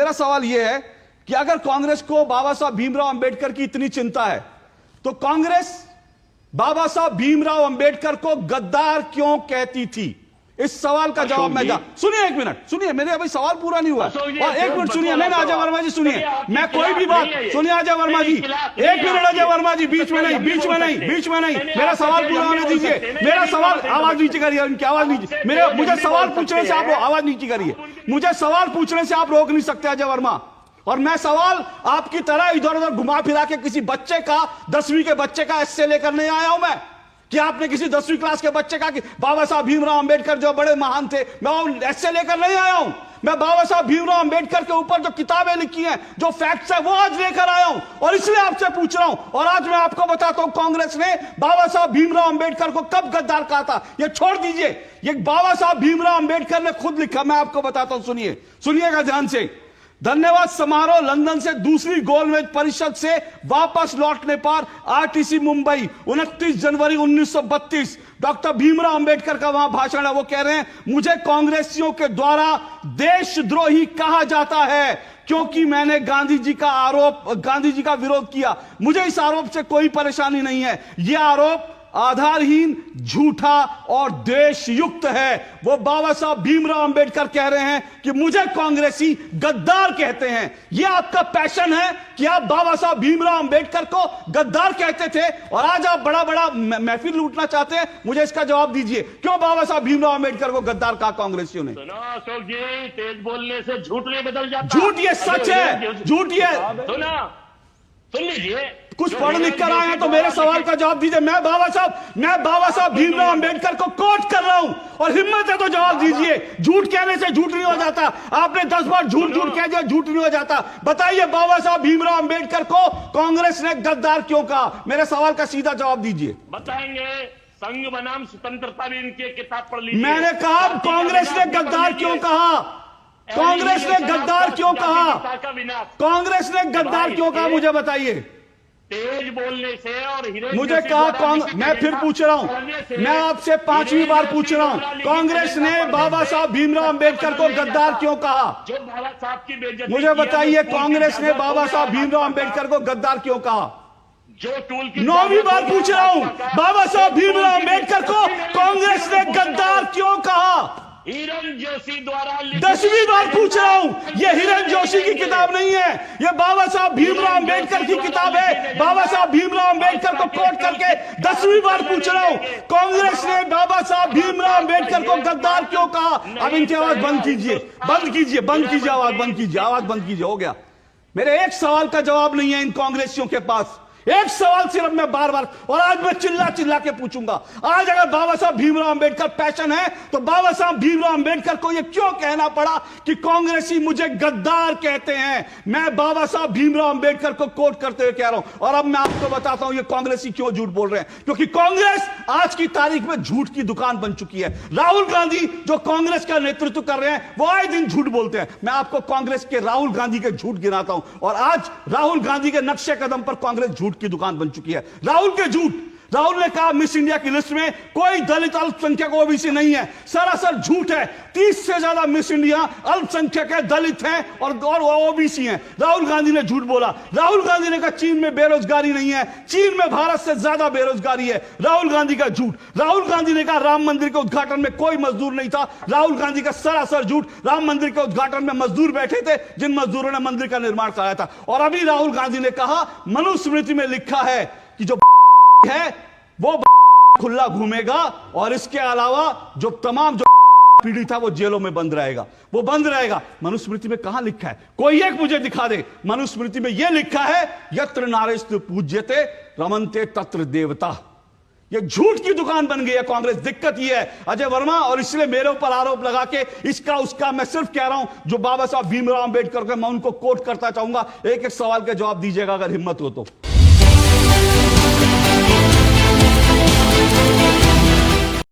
मेरा सवाल यह है कि अगर कांग्रेस को बाबा साहब भीमराव अंबेडकर की इतनी चिंता है तो कांग्रेस बाबा साहब भीमराव अंबेडकर को गद्दार क्यों कहती थी? इस सवाल का जवाब मैं सुनिए, एक मिनट सुनिए, मेरे अभी सवाल पूरा नहीं हुआ और एक मिनट सुनिए। नहीं अजय वर्मा जी सुनिए, मैं कोई भी बात सुनिए अजय वर्मा जी, एक मिनट अजय वर्मा जी, बीच में नहीं, मेरा सवाल पूरा होने दीजिए। मेरा सवाल, आवाज नीचे करिए, उनकी आवाज नीचे, मुझे सवाल पूछने से आप आवाज नीचे करिए, मुझे सवाल पूछने से आप रोक नहीं सकते अजय वर्मा। और मैं सवाल आपकी तरह इधर उधर घुमा फिरा के किसी बच्चे का, 10वीं के बच्चे का एस्से लेकर नहीं आया हूं मैं कि आपने किसी 10वीं क्लास के बच्चे का कि बाबा साहब भीमराव अंबेडकर जो बड़े महान थे, मैं वो एस्से लेकर नहीं आया हूं। मैं बाबा साहब भीमराव अंबेडकर के ऊपर जो किताबें लिखी हैं, जो फैक्ट्स है, वो आज लेकर आया हूं और इसलिए आपसे पूछ रहा हूं। और आज मैं आपको बताता हूं कांग्रेस ने बाबा साहब भीमराव अंबेडकर को कब गद्दार कहा था। ये छोड़ दीजिए, ये बाबा साहब भीमराव अंबेडकर ने खुद लिखा, मैं आपको बताता हूं, सुनिएगा ध्यान से। धन्यवाद समारोह लंदन से दूसरी गोलमेज परिषद से वापस लौटने पर आरटीसी मुंबई 29 जनवरी 1932 डॉक्टर भीमराव अंबेडकर का वहां भाषण है। वो कह रहे हैं मुझे कांग्रेसियों के द्वारा देशद्रोही कहा जाता है क्योंकि मैंने गांधी जी का विरोध किया। मुझे इस आरोप से कोई परेशानी नहीं है, यह आरोप आधारहीन, झूठा और द्वेषयुक्त है। वो बाबा साहब भीमराव अंबेडकर कह रहे हैं कि मुझे कांग्रेसी गद्दार कहते हैं। यह आपका पैशन है कि आप बाबा साहब भीमराव अंबेडकर को गद्दार कहते थे और आज आप बड़ा बड़ा महफिल लूटना चाहते हैं। मुझे इसका जवाब दीजिए, क्यों बाबा साहब भीमराव अंबेडकर को गद्दार कहा कांग्रेसियों ने? अशोक जी, तेज बोलने से झूठ नहीं बदल जाता। झूठ ये सच है, झूठ ये सुन लीजिए, कुछ पढ़ लिख कर आए हैं तो मेरे सवाल का जवाब दीजिए। मैं बाबा साहब भीमराव अंबेडकर को कोट कर रहा हूं और हिम्मत है तो जवाब दीजिए। झूठ कहने से झूठ नहीं हो जाता, आपने 10 बार झूठ कह दिया, झूठ नहीं हो जाता। बताइए बाबा साहब भीमराव अंबेडकर को कांग्रेस ने गद्दार क्यों कहा? मेरे सवाल का सीधा जवाब दीजिए। बताएंगे, संघ बनाम स्वतंत्रता भी इनकी किताब पढ़ लीजिए। मैंने कहा कांग्रेस ने गद्दार क्यों कहा? कांग्रेस ने गद्दार क्यों कहा? कांग्रेस ने गद्दार क्यों कहा, मुझे बताइए। तेज बोलने से और मुझे कहा, मैं फिर पूछ रहा हूं, मैं आपसे 5वीं बार पूछ रहा हूं, कांग्रेस ने बाबा साहब भीमराव अंबेडकर को गद्दार क्यों कहा? जो बाबा साहब की बेइज्जती, मुझे बताइए कांग्रेस ने बाबा साहब भीमराव अंबेडकर को गद्दार क्यों कहा? जो टूल की 9वीं बार पूछ रहा हूं, बाबा साहब भीमराव अंबेडकर को कांग्रेस ने गद्दार क्यों कहा? हिरण जोशी द्वारा 10वीं बार पूछ रहा हूं, यह हिरण जोशी की किताब नहीं है, यह बाबा साहब भीमराव अंबेडकर की किताब है। बाबा साहब भीमराव अंबेडकर को कोट करके 10वीं बार पूछ रहा हूं, कांग्रेस ने बाबा साहब भीमराव अंबेडकर को गद्दार क्यों कहा? अब इनकी आवाज बंद कीजिए, आवाज बंद कीजिए, हो गया। मेरे एक सवाल का जवाब नहीं है इन कांग्रेसियों के पास, एक सवाल सिर्फ मैं बार बार, और आज मैं चिल्ला के पूछूंगा। आज अगर बाबा साहब भीमराव अंबेडकर पैशन है तो बाबा साहब भीमराव अंबेडकर को यह क्यों कहना पड़ा कि कांग्रेसी मुझे गद्दार कहते हैं? मैं बाबा साहब भीमराव अंबेडकर को कोट करते हुए कह रहा हूं। और अब मैं आपको बताता हूं ये कांग्रेसी क्यों झूठ बोल रहे हैं, क्योंकि कांग्रेस आज की तारीख में झूठ की दुकान बन चुकी है। राहुल गांधी जो कांग्रेस का नेतृत्व कर रहे हैं वो आए दिन झूठ बोलते हैं। मैं आपको कांग्रेस के राहुल गांधी के झूठ गिनाता हूं और आज राहुल गांधी के नक्शे कदम पर कांग्रेस झूठ की दुकान बन चुकी है। राहुल के झूठ, राहुल ने कहा मिस इंडिया की लिस्ट में कोई दलित अल्पसंख्यक ओबीसी नहीं है, सरासर झूठ है। 30 से ज्यादा मिस इंडिया अल्पसंख्यक है, दलित हैं और ओबीसी हैं। राहुल गांधी ने झूठ बोला। राहुल गांधी ने कहा चीन में बेरोजगारी नहीं है, चीन में भारत से ज्यादा बेरोजगारी है। राहुल गांधी का झूठ। राहुल गांधी ने कहा राम मंदिर के उद्घाटन में कोई मजदूर नहीं था। राहुल गांधी का सरासर झूठ। राम मंदिर के उद्घाटन में मजदूर बैठे थे जिन मजदूरों ने मंदिर का निर्माण कराया था। और अभी राहुल गांधी ने कहा मनुस्मृति में लिखा है कि जो है वो खुला घूमेगा और इसके अलावा जो तमाम जो पीढ़ी था वो जेलों में बंद रहेगा, वो बंद रहेगा। मनुस्मृति में कहां लिखा है? कोई एक मुझे दिखा दे। मनुस्मृति में यह लिखा है यत्र नारेस्तु पूज्यते रमन्ते तत्र देवता। ये झूठ की दुकान बन गई है कांग्रेस। दिक्कत ये है अजय वर्मा, और इसलिए मेरे ऊपर आरोप लगा के इसका उसका, मैं सिर्फ कह रहा हूं जो बाबा साहब भीमराव अंबेडकर को मैं उनको कोट करता चाहूंगा। एक एक सवाल के जवाब दीजिएगा अगर हिम्मत हो तो।